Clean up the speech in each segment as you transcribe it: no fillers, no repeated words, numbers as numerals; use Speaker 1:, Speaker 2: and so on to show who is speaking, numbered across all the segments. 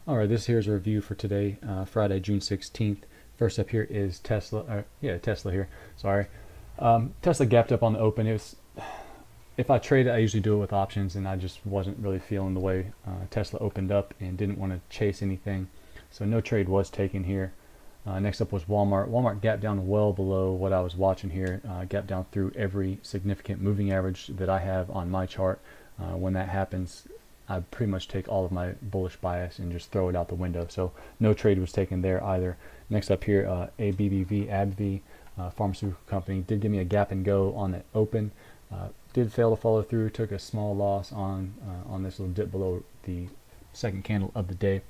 Speaker 1: Alright, this here's a review for today, Friday, June 16th. First up here is Tesla, Tesla here, sorry. Tesla gapped up on the open. If I trade it, I usually do it with options, and I just wasn't really feeling the way Tesla opened up and didn't want to chase anything. So no trade was taken here. Next up was Walmart. Walmart gapped down well below what I was watching here. Gapped down through every significant moving average that I have on my chart. When that happens, I pretty much take all of my bullish bias and just throw it out the window. So no trade was taken there either. Next up here, Abbv, pharmaceutical company, did give me a gap and go on the open. Did fail to follow through. Took a small loss on this little dip below the second candle of the day.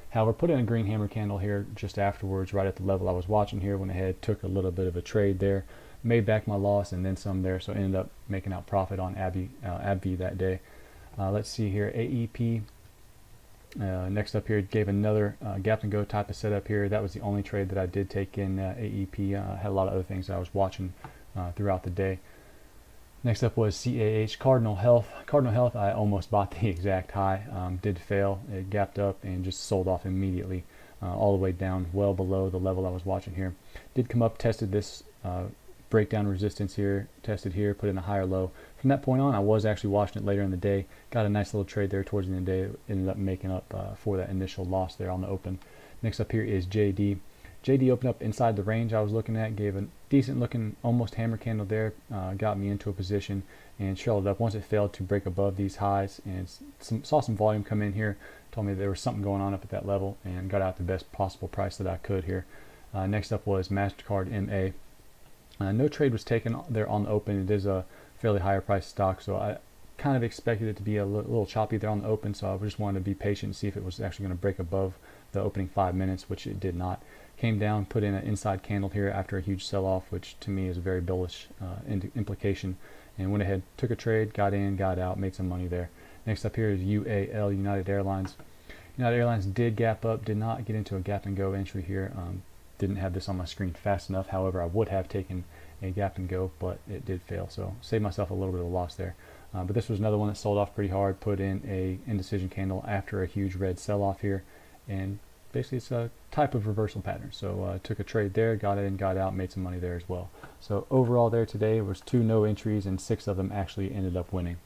Speaker 1: However, put in a green hammer candle here just afterwards, right at the level I was watching here. Went ahead, took a little bit of a trade there, made back my loss and then some there. So ended up making out profit on Abbv that day. Let's see here, AEP. Next up here, gave another gap and go type of setup here. That was the only trade that I did take in AEP. Had a lot of other things that I was watching throughout the day. Next up was CAH, Cardinal Health. Cardinal Health, I almost bought the exact high. Did fail. It gapped up and just sold off immediately, all the way down, well below the level I was watching here. Did come up, tested this breakdown resistance here, tested here, put in a higher low. From that point on, I was actually watching it later in the day. Got a nice little trade there towards the end of the day. Ended up making up for that initial loss there on the open. Next up here is JD. JD opened up inside the range I was looking at, gave a decent looking almost hammer candle there, got me into a position and trailed it up. Once it failed to break above these highs and saw some volume come in here, told me there was something going on up at that level and got out the best possible price that I could here. Next up was MasterCard MA. No trade was taken there on the open. It is a fairly higher price stock, so I kind of expected it to be a little choppy there on the open, so I just wanted to be patient and see if it was actually going to break above the opening 5 minutes, which it did not. Came down, put in an inside candle here after a huge sell-off, which to me is a very bullish implication, and went ahead, took a trade, got in, got out, made some money there. Next up here is UAL, United Airlines. United Airlines did gap up, did not get into a gap and go entry here. Didn't have this on my screen fast enough. However, I would have taken a gap and go, but it did fail, so saved myself a little bit of a loss there. But this was another one that sold off pretty hard, put in a indecision candle after a huge red sell-off here, and basically it's a type of reversal pattern. So took a trade there, got in, got out, made some money there as well. So overall there today was 2 no entries and 6 of them actually ended up winning.